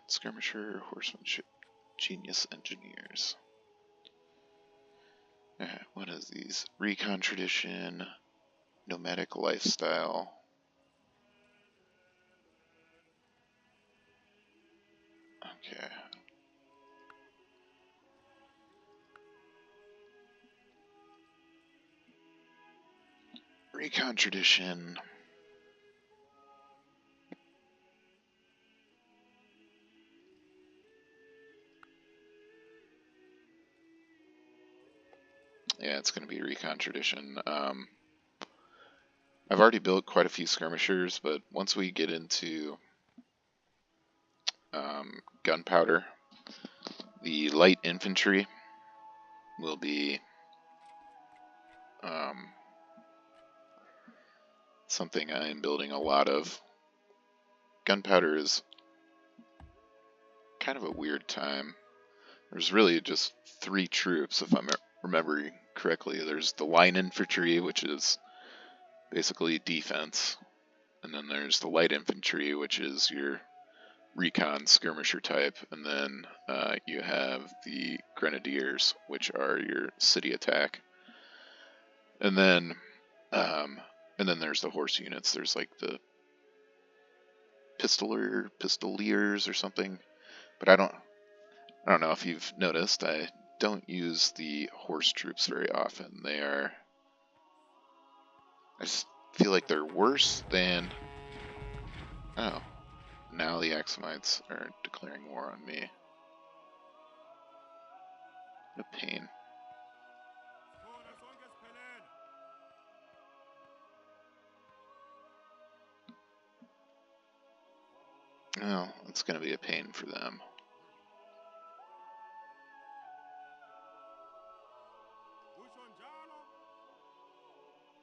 Skirmisher, Horsemanship, Genius Engineers. Alright, what is these? Recon Tradition, Nomadic Lifestyle. Okay. Recon Tradition. Yeah, it's going to be Recon Tradition. I've already built quite a few skirmishers, but once we get into gunpowder, the light infantry will be something I'm building a lot of. Gunpowder is kind of a weird time. There's really just 3 troops, if I'm remembering correctly. There's the line infantry, which is basically defense, and then there's the light infantry, which is your recon skirmisher type, and then you have the grenadiers, which are your city attack, and then there's the horse units. There's like the pistoliers or something, but I don't know if you've noticed, I don't use the horse troops very often. I just feel like they're worse than... Oh, now the Axumites are declaring war on me. What a pain. Well, it's going to be a pain for them.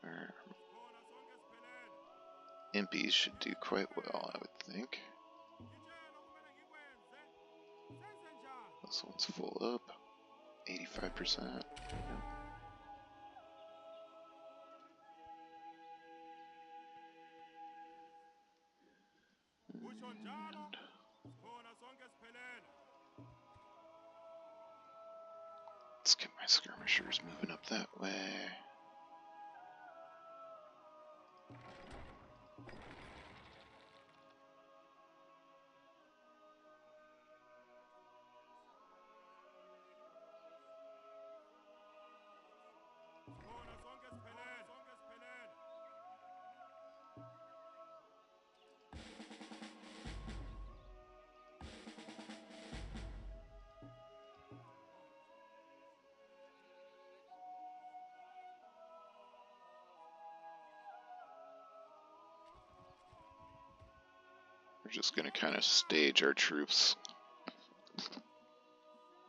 Our impies should do quite well, I would think. This one's full up. 85%. Let's get my skirmishers moving up that way. We're just going to kind of stage our troops.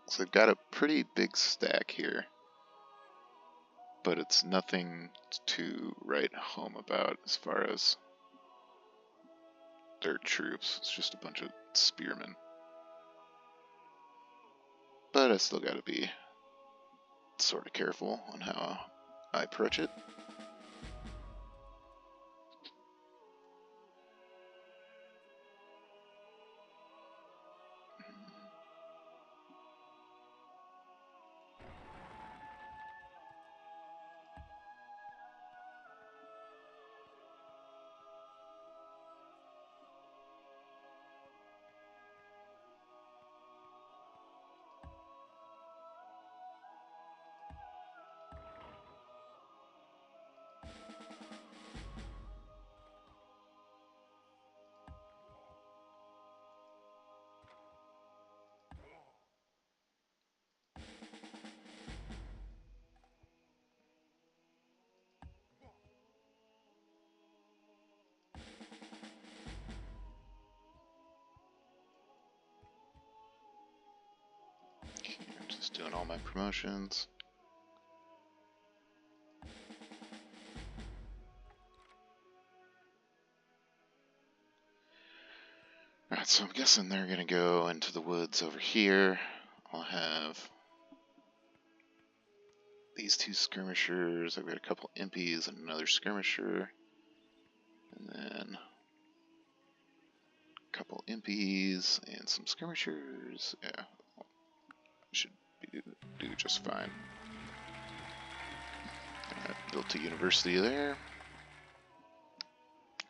So they've got a pretty big stack here, but it's nothing to write home about as far as their troops. It's just a bunch of spearmen. But I still got to be sort of careful on how I approach it. Just doing all my promotions. Alright, so I'm guessing they're gonna go into the woods over here. I'll have these two skirmishers. I've got a couple impies and another skirmisher. And then a couple impies and some skirmishers. Yeah, I should do just fine. Alright, built a university there.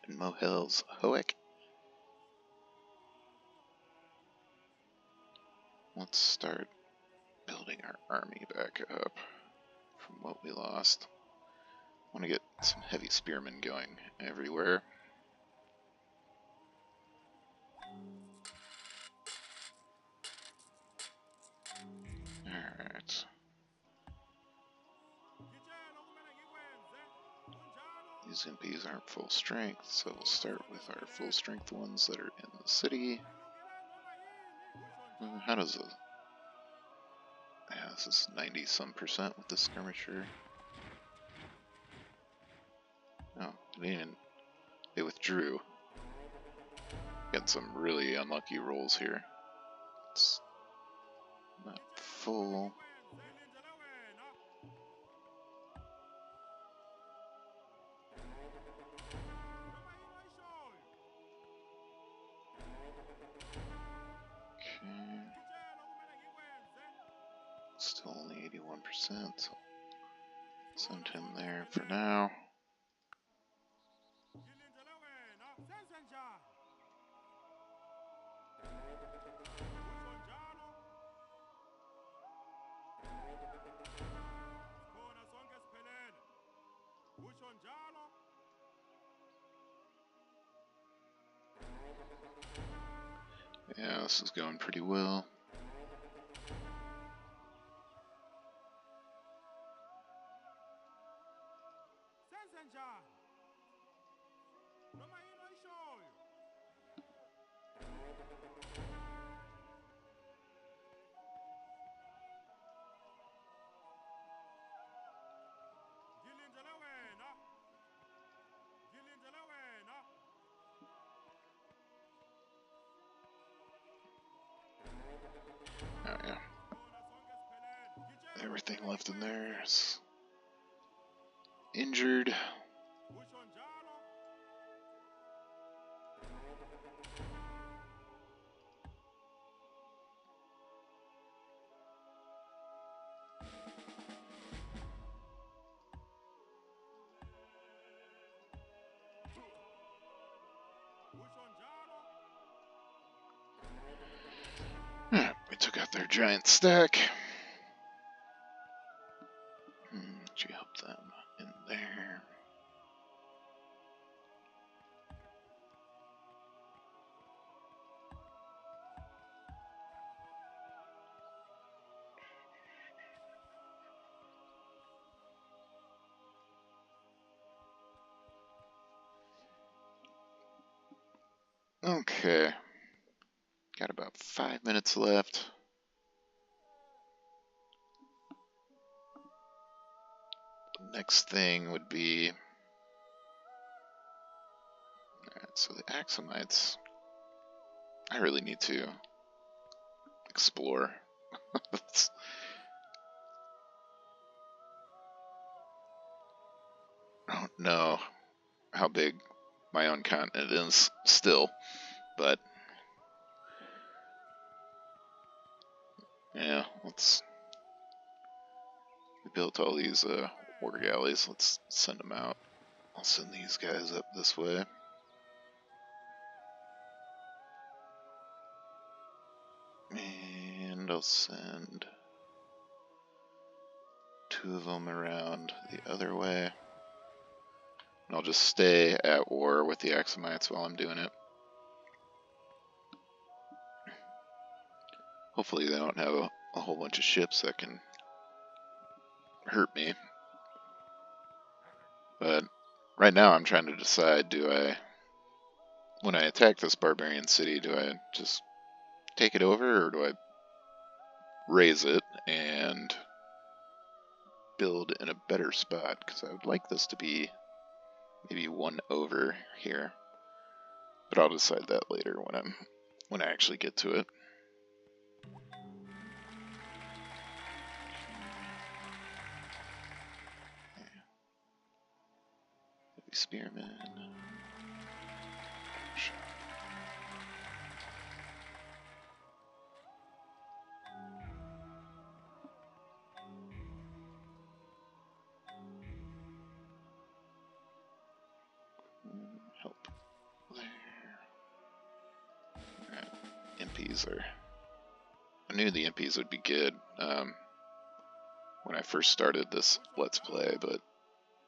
And Mohel's Hoek. Let's start building our army back up from what we lost. I want to get some heavy spearmen going everywhere. Alright. These impies aren't full strength, so we'll start with our full strength ones that are in the city. How does the... Yeah, this is 90-some% with the skirmisher. Oh, they withdrew. Got some really unlucky rolls here. It's not full. Okay. Still only 81%. So send him there for now. Yeah, this is going pretty well. Oh yeah. Everything left in there is injured. We took out their giant stack. Did you help them in there? Okay. Got about 5 minutes left. The next thing would be... Alright, so the Axomites... I really need to explore. I don't know how big my own continent is still, but yeah, we built all these war galleys. Let's send them out. I'll send these guys up this way. And I'll send 2 of them around the other way. And I'll just stay at war with the Axomites while I'm doing it. Hopefully they don't have a whole bunch of ships that can hurt me. But right now I'm trying to decide, when I attack this barbarian city, do I just take it over, or do I raise it and build in a better spot, because I would like this to be maybe one over here. But I'll decide that later when I actually get to it. Heavy spearman. Help there. Alright, impies are... I knew the impies would be good when I first started this Let's Play, but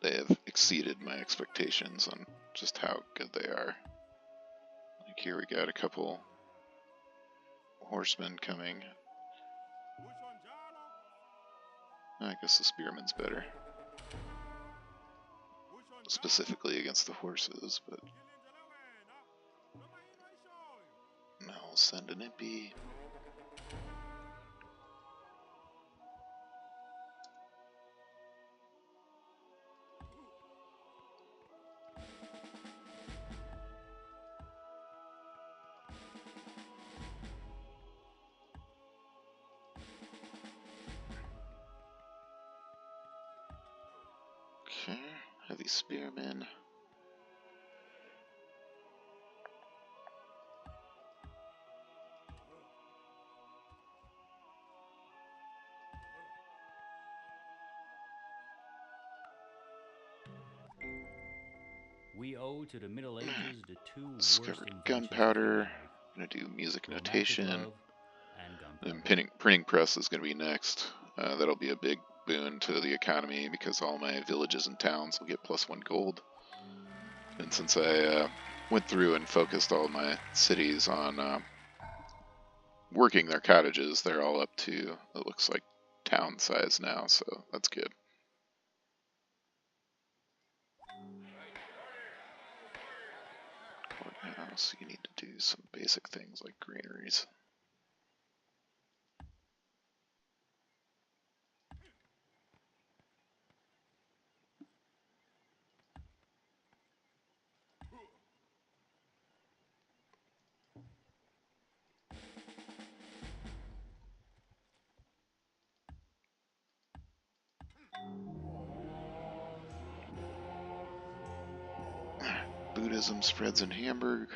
they have exceeded my expectations on just how good they are. Like here we got a couple horsemen coming. I guess the spearman's better. Specifically against the horses, but... Now I'll send an impy. Okay, heavy spearmen. We owe to the Middle Ages the two worst Discovered inventions gunpowder. of Gonna do music romantic notation. love and gunpowder. And printing press is gonna be next. That'll be a big boon to the economy because all my villages and towns will get +1 gold. And since I went through and focused all my cities on working their cottages, they're all up to, it looks like, town size now, so that's good. Courthouse, you need to do some basic things like granaries. Buddhism spreads in Hamburg.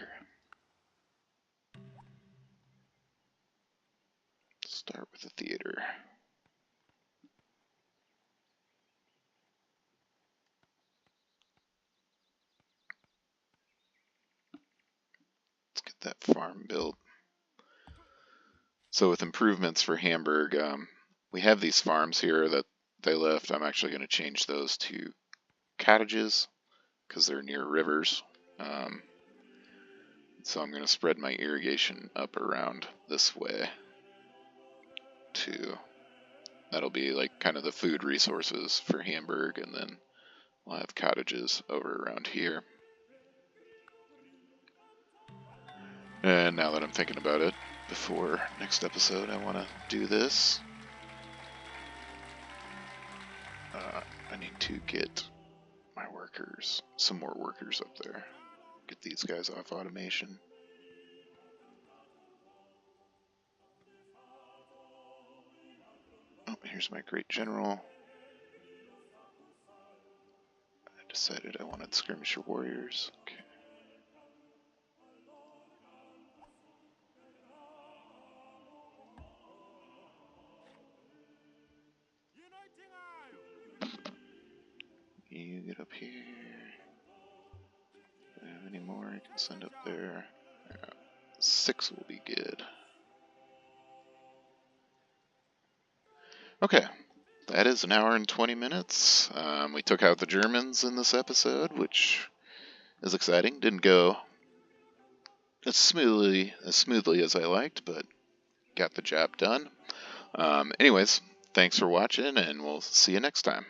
Start with the theater. Let's get that farm built. So with improvements for Hamburg, we have these farms here that they left. I'm actually going to change those to cottages because they're near rivers. So I'm going to spread my irrigation up around this way too. That'll be like kind of the food resources for Hamburg, and then we'll have cottages over around here. And now that I'm thinking about it, before next episode, I want to do this. I need to get my workers, some more workers up there. Get these guys off automation. Oh, here's my great general. I decided I wanted skirmisher warriors. Okay. You get up here. Do I have any more I can send up there? Yeah, 6 will be good. Okay, that is an hour and 20 minutes. We took out the Germans in this episode, which is exciting. Didn't go as smoothly as I liked, but got the job done. Anyways, thanks for watching, and we'll see you next time.